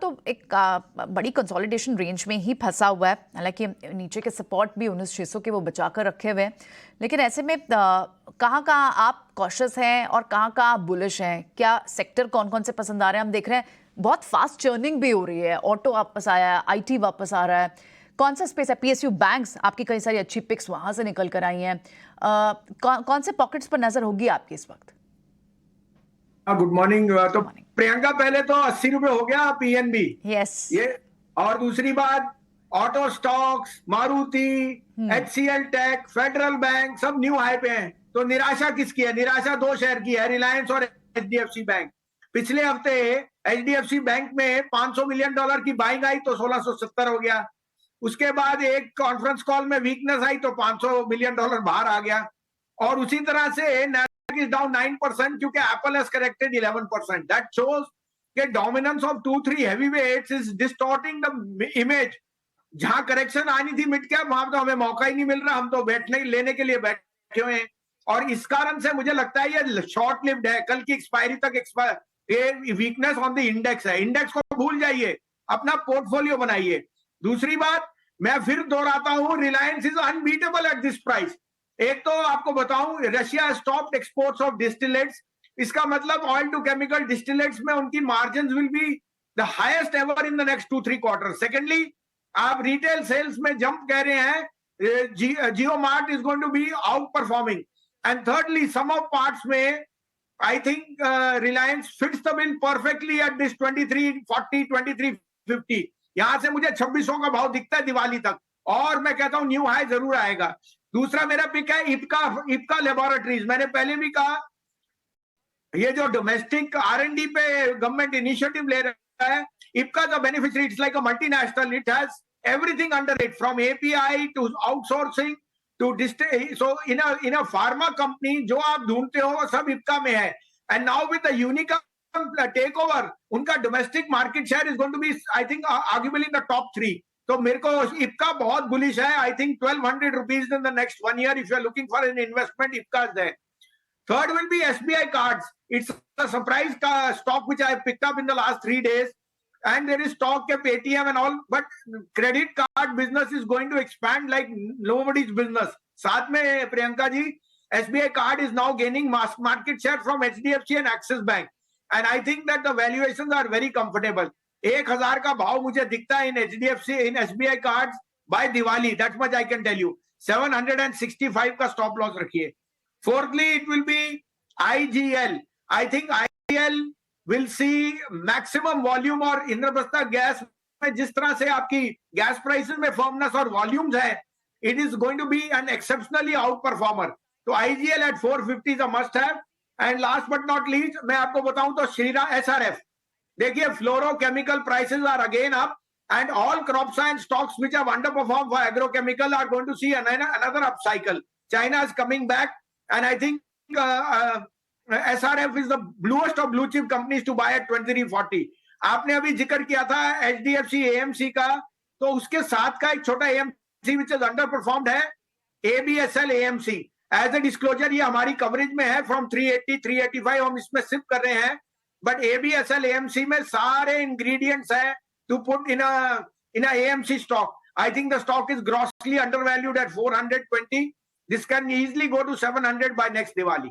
तो एक बड़ी कंसोलिडेशन रेंज में ही फंसा हुआ है। हालांकि नीचे के सपोर्ट भी 19,600 के वो बचा कर रखे हुए हैं, लेकिन ऐसे में कहाँ कहाँ आप कॉशियस हैं और कहाँ कहाँ आप बुलिश हैं? क्या सेक्टर कौन कौन से पसंद आ रहे हैं? हम देख रहे हैं बहुत फास्ट चर्निंग भी हो रही है, ऑटो वापस आया है, आईटी वापस आ रहा है। कौन सा स्पेस है? पीएसयू बैंक्स, आपकी कई सारी अच्छी पिक्स वहां से निकल कर आई हैं। कौन से पॉकेट्स पर नजर होगी आपकी इस वक्त? Good morning. तो मॉर्निंग। प्रियंका, पहले तो 80 रुपए हो गया पीएनबी यस। ये। और दूसरी बात, auto stocks, Maruti, HCL tech, Federal Bank सब न्यू हाई पे हैं। तो निराशा किसकी है? निराशा दो शेयर की है, रिलायंस और एचडीएफसी बैंक। पिछले हफ्ते एचडीएफसी बैंक में $500 मिलियन की बाइंग आई तो 1670 हो गया। उसके बाद एक कॉन्फ्रेंस कॉल में वीकनेस आई तो $500 मिलियन बाहर आ गया। और उसी तरह से is down 9% क्योंकि Apple has corrected 11%. That shows कि dominance of 2-3 heavyweights is distorting the image. जहां करेक्शन आनी थी मिड कैप, वहां तो हमें मौका ही नहीं मिल रहा। हम तो बैठने लेने के लिए बैठे हुए हैं और इस कारण से मुझे लगता है ये शॉर्ट लिव्ड है। कल की एक्सपायरी तक ये वीकनेस ऑन द इंडेक्स है। इंडेक्स को भूल जाइए, अपना पोर्टफोलियो बनाइए। दूसरी बात, मैं फिर दोहराता हूं, Reliance is unbeatable at this price. एक तो आपको बताऊं, Russia stopped exports of distillates. इसका मतलब ऑयल टू केमिकल डिस्टिलेट्स में उनकी margins will be the highest ever in the next 2-3 quarter. Secondly, आप रिटेल सेल्स में जंप कह रहे हैं, Jio mart is going to be outperforming. And thirdly, some of parts में I think Reliance fits the bill perfectly at this 2340, 2350। यहां से मुझे 2600 का भाव दिखता है दिवाली तक, और मैं कहता हूं न्यू हाई जरूर आएगा। दूसरा मेरा पिक है इप्का लेबोरेटरीज। मैंने पहले भी कहा, ये जो डोमेस्टिक R&D पे गवर्नमेंट इनिशिएटिव ले रहा है, Ipca the beneficiary, it's like a multinational, it has everything under it, from API to outsourcing to so in a pharma company जो आप ढूंढते हो वो सब इप्का में है। And now with the unicorn take over, उनका domestic market share is going to be I think arguably in the top 3। तो मेरे को इप्का बहुत बुलिश है। I think 1200 rupees in the next 1 year if you are looking for an investment, Ipca is there. Third will be SBI Cards. It's a surprise stock which I have picked up in the last 3 days, and there is stock of Paytm and all, but credit card business is going to expand like nobody's business. साथ में Priyanka ji, SBI Card is now gaining market share from HDFC and Axis Bank, and I think that the valuations are very comfortable. 1000 का भाव मुझे दिखता है in HDFC, in SBI cards by Diwali, that much I can tell you. 765 का stop loss रखिए। Fourthly, it will be IGL. I think IGL will see maximum volume, और Indraprastha gas में जिस तरह से आपकी गैस प्राइसेस में फर्मनेस और वॉल्यूम्स है, it is going to be an exceptionally outperformer. तो IGL at 450 is a must have. And last but not least, मैं आपको बताऊं तो श्रीराम SRF, देखिए, fluorochemical prices are again up, and all crop science stocks which have underperformed for agrochemical are going to see another up cycle. China is coming back, and I think SRF is the bluest of blue chip companies to buy at 2340. आपने अभी जिक्र किया था HDFC AMC का, तो उसके साथ का एक छोटा AMC which is underperformed है ABSL AMC. As a disclosure, ये हमारी कवरेज में है फ्रॉम 380 385, हम इसमें सिप कर रहे हैं। बट ABSL AMC में सारे इंग्रेडिएंट्स हैं to put in a AMC stock. I think the stock is grossly undervalued at 420. This can easily go to 700 by next Diwali.